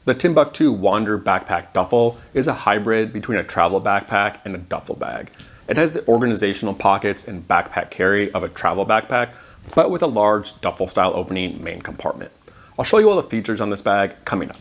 The Timbuk2 Wander Backpack Duffel is a hybrid between a travel backpack and a duffel bag. It has the organizational pockets and backpack carry of a travel backpack, but with a large duffel-style opening main compartment. I'll show you all the features on this bag coming up.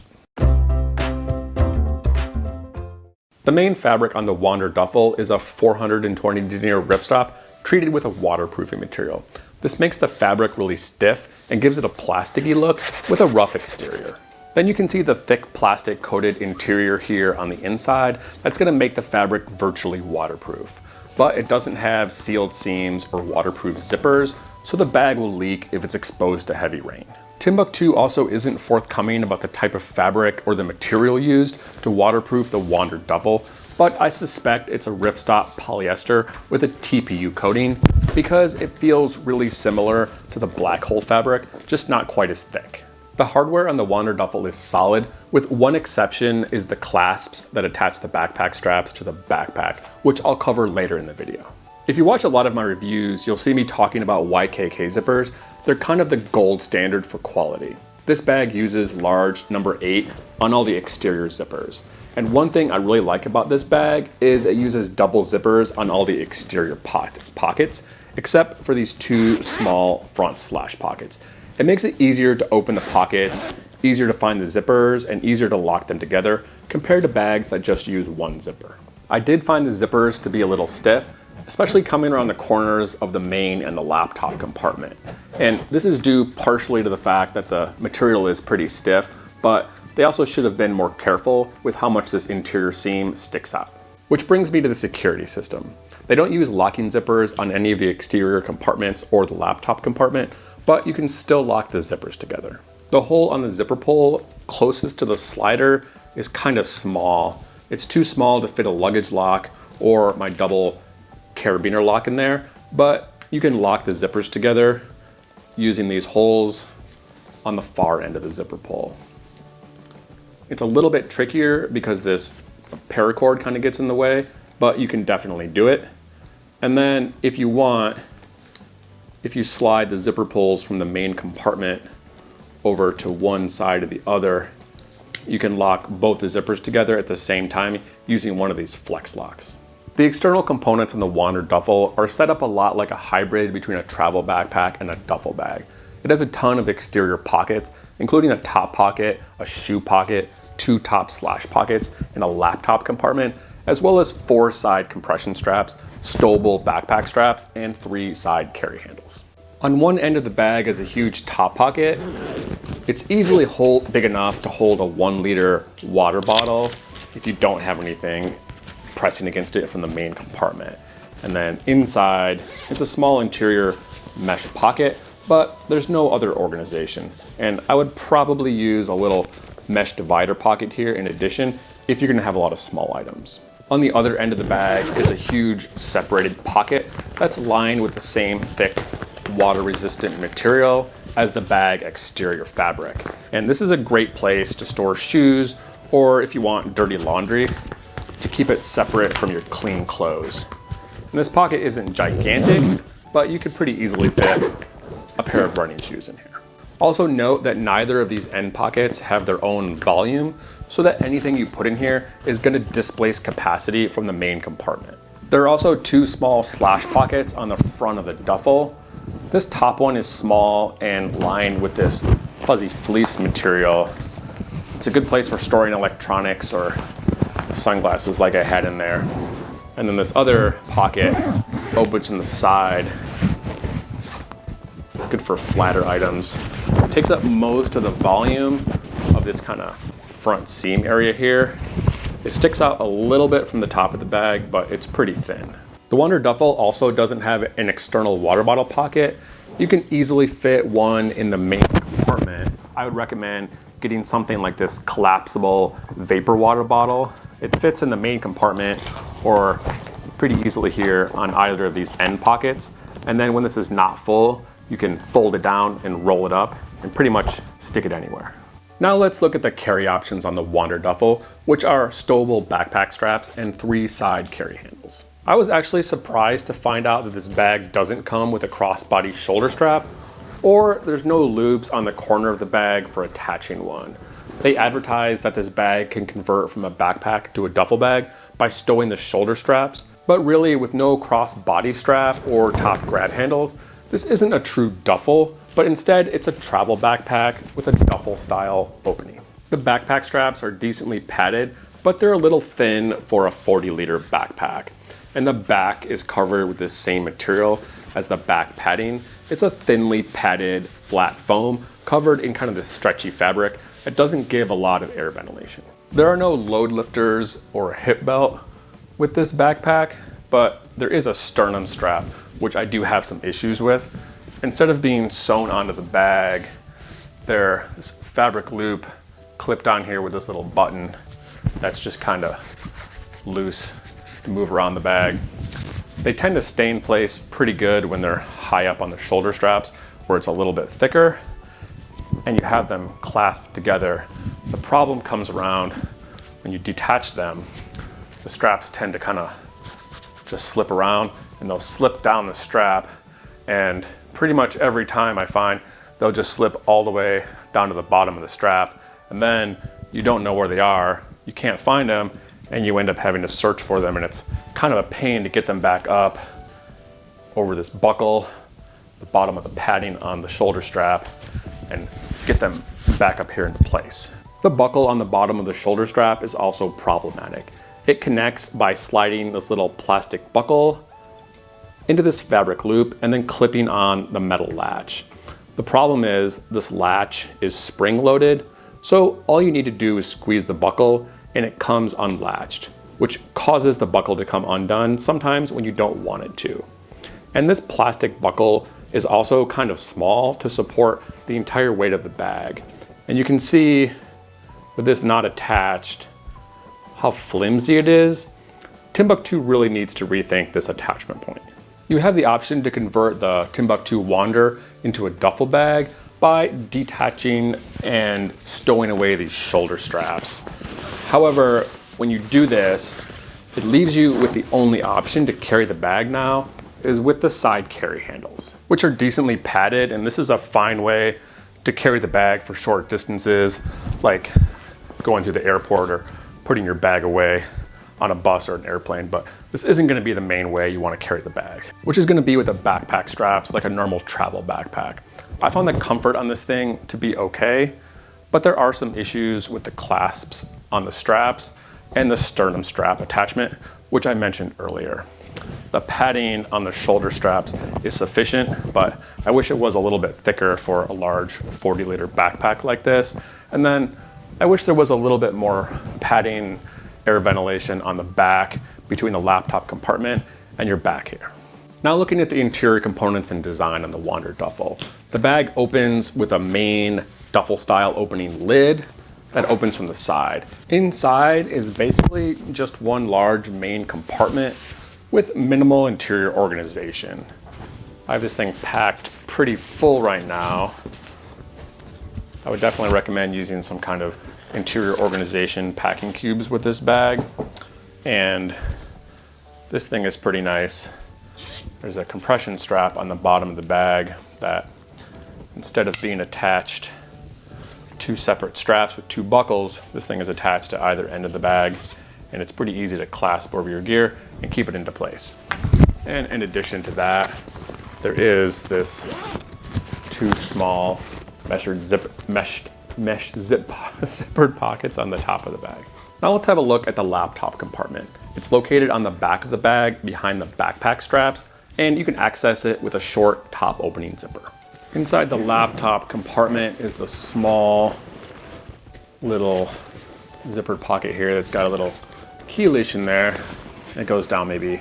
The main fabric on the Wander Duffel is a 420 denier ripstop treated with a waterproofing material. This makes the fabric really stiff and gives it a plasticky look with a rough exterior. Then you can see the thick plastic coated interior here on the inside that's going to make the fabric virtually waterproof. But it doesn't have sealed seams or waterproof zippers, so the bag will leak if it's exposed to heavy rain. Timbuk2 also isn't forthcoming about the type of fabric or the material used to waterproof the Wander Duffel, but I suspect it's a ripstop polyester with a TPU coating because it feels really similar to the black hole fabric, just not quite as thick. The hardware on the Wander Duffel is solid, with one exception is the clasps that attach the backpack straps to the backpack, which I'll cover later in the video. If you watch a lot of my reviews, you'll see me talking about YKK zippers. They're kind of the gold standard for quality. This bag uses large number 8 on all the exterior zippers. And one thing I really like about this bag is it uses double zippers on all the exterior pockets, except for these two small front slash pockets. It makes it easier to open the pockets, easier to find the zippers, and easier to lock them together compared to bags that just use one zipper. I did find the zippers to be a little stiff, especially coming around the corners of the main and the laptop compartment. And this is due partially to the fact that the material is pretty stiff, but they also should have been more careful with how much this interior seam sticks out. Which brings me to the security system. They don't use locking zippers on any of the exterior compartments or the laptop compartment, but you can still lock the zippers together. The hole on the zipper pull closest to the slider is kind of small. It's too small to fit a luggage lock or my double carabiner lock in there, but you can lock the zippers together using these holes on the far end of the zipper pull. It's a little bit trickier because this paracord kind of gets in the way, but you can definitely do it. And then if you want, if you slide the zipper pulls from the main compartment over to one side or the other, you can lock both the zippers together at the same time using one of these flex locks. The external components in the Wander Duffel are set up a lot like a hybrid between a travel backpack and a duffel bag. It has a ton of exterior pockets, including a top pocket, a shoe pocket, 2 top slash pockets, and a laptop compartment, as well as 4 side compression straps, stowable backpack straps, and 3 side carry handles. On one end of the bag is a huge top pocket. It's easily big enough to hold a 1 liter water bottle if you don't have anything pressing against it from the main compartment. And then inside is a small interior mesh pocket, but there's no other organization. And I would probably use a little mesh divider pocket here in addition if you're gonna have a lot of small items. On the other end of the bag is a huge separated pocket that's lined with the same thick water resistant material as the bag exterior fabric. And this is a great place to store shoes, or if you want dirty laundry, to keep it separate from your clean clothes. And this pocket isn't gigantic, but you could pretty easily fit a pair of running shoes in here. Also note that neither of these end pockets have their own volume, so that anything you put in here is going to displace capacity from the main compartment. There are also 2 small slash pockets on the front of the duffel. This top one is small and lined with this fuzzy fleece material. It's a good place for storing electronics or sunglasses like I had in there. And then this other pocket opens from the side, good for flatter items. Takes up most of the volume of this kind of front seam area here. It sticks out a little bit from the top of the bag, but it's pretty thin. The Wander Duffel also doesn't have an external water bottle pocket. You can easily fit one in the main compartment. I would recommend getting something like this collapsible vapor water bottle. It fits in the main compartment or pretty easily here on either of these end pockets. And then when this is not full, you can fold it down and roll it up and pretty much stick it anywhere. Now let's look at the carry options on the Wander Duffel, which are stowable backpack straps and 3 side carry handles. I was actually surprised to find out that this bag doesn't come with a crossbody shoulder strap, or there's no loops on the corner of the bag for attaching one. They advertise that this bag can convert from a backpack to a duffel bag by stowing the shoulder straps, but really with no cross body strap or top grab handles, this isn't a true duffel, but instead it's a travel backpack with a duffel style opening. The backpack straps are decently padded, but they're a little thin for a 40-liter backpack. And the back is covered with the same material as the back padding. It's a thinly padded flat foam covered in kind of this stretchy fabric that doesn't give a lot of air ventilation. There are no load lifters or a hip belt with this backpack, but there is a sternum strap, which I do have some issues with. Instead of being sewn onto the bag, there's this fabric loop clipped on here with this little button that's just kind of loose to move around the bag. They tend to stay in place pretty good when they're high up on the shoulder straps, where it's a little bit thicker, and you have them clasped together. The problem comes around when you detach them. The straps tend to kind of just slip around, and they'll slip down the strap, and pretty much every time I find they'll just slip all the way down to the bottom of the strap, and then you don't know where they are, you can't find them, and you end up having to search for them, and it's kind of a pain to get them back up over this buckle, the bottom of the padding on the shoulder strap, and get them back up here into place. The buckle on the bottom of the shoulder strap is also problematic. It connects by sliding this little plastic buckle into this fabric loop and then clipping on the metal latch. The problem is this latch is spring loaded, so all you need to do is squeeze the buckle and it comes unlatched, which causes the buckle to come undone sometimes when you don't want it to. And this plastic buckle is also kind of small to support the entire weight of the bag. And you can see with this not attached how flimsy it is. Timbuk2 really needs to rethink this attachment point. You have the option to convert the Timbuk2 Wander into a duffel bag by detaching and stowing away these shoulder straps. However, when you do this, it leaves you with the only option to carry the bag now is with the side carry handles, which are decently padded, and this is a fine way to carry the bag for short distances, like going through the airport or putting your bag away on a bus or an airplane, but this isn't gonna be the main way you wanna carry the bag, which is gonna be with the backpack straps like a normal travel backpack. I found the comfort on this thing to be okay, but there are some issues with the clasps on the straps and the sternum strap attachment, which I mentioned earlier. The padding on the shoulder straps is sufficient, but I wish it was a little bit thicker for a large 40-liter backpack like this. And then I wish there was a little bit more padding, air ventilation on the back between the laptop compartment and your back here. Now looking at the interior components and design on the Wander Duffel. The bag opens with a main duffel style opening lid that opens from the side. Inside is basically just one large main compartment with minimal interior organization. I have this thing packed pretty full right now. I would definitely recommend using some kind of interior organization packing cubes with this bag. And this thing is pretty nice. There's a compression strap on the bottom of the bag that, instead of being attached two separate straps with two buckles, this thing is attached to either end of the bag, and it's pretty easy to clasp over your gear and keep it into place. And in addition to that, there is this two small zippered pockets on the top of the bag. Now let's have a look at the laptop compartment. It's located on the back of the bag behind the backpack straps, and you can access it with a short top opening zipper. Inside the laptop compartment is the small little zippered pocket here that's got a little key leash in there. It goes down maybe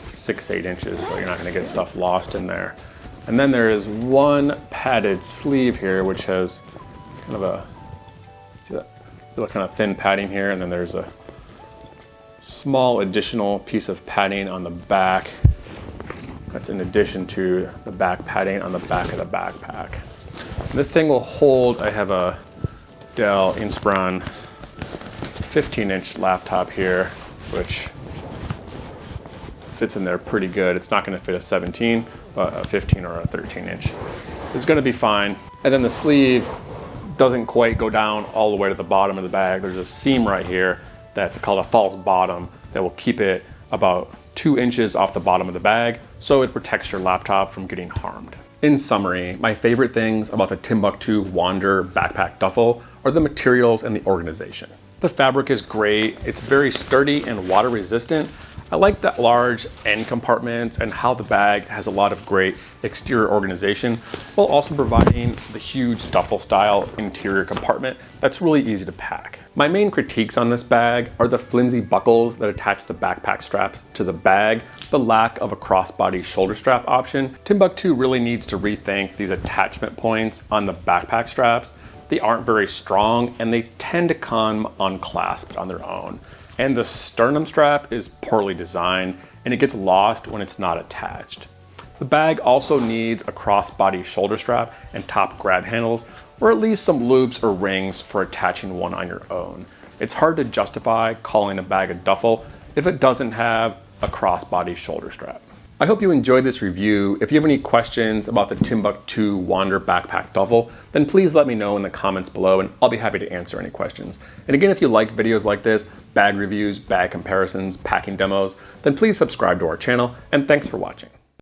6-8 inches, so you're not gonna get stuff lost in there. And then there is one padded sleeve here, which has kind of a, see that little kind of thin padding here, and then there's a small additional piece of padding on the back. That's in addition to the back padding on the back of the backpack. And this thing will hold, I have a Dell Inspiron 15-inch laptop here, which fits in there pretty good. It's not gonna fit a 17, but a 15 or a 13-inch is gonna be fine. And then the sleeve doesn't quite go down all the way to the bottom of the bag. There's a seam right here that's called a false bottom that will keep it about 2 inches off the bottom of the bag, so it protects your laptop from getting harmed. In summary, my favorite things about the Timbuk2 Wander Backpack Duffel are the materials and the organization. The fabric is great, it's very sturdy and water resistant. I like the large end compartments and how the bag has a lot of great exterior organization, while also providing the huge duffel style interior compartment that's really easy to pack. My main critiques on this bag are the flimsy buckles that attach the backpack straps to the bag, the lack of a crossbody shoulder strap option. Timbuk2 really needs to rethink these attachment points on the backpack straps. They aren't very strong and they tend to come unclasped on their own. And the sternum strap is poorly designed and it gets lost when it's not attached. The bag also needs a crossbody shoulder strap and top grab handles, or at least some loops or rings for attaching one on your own. It's hard to justify calling a bag a duffel if it doesn't have a crossbody shoulder strap. I hope you enjoyed this review. If you have any questions about the Timbuk2 Wander Backpack Duffel, then please let me know in the comments below and I'll be happy to answer any questions. And again, if you like videos like this, bag reviews, bag comparisons, packing demos, then please subscribe to our channel, and thanks for watching.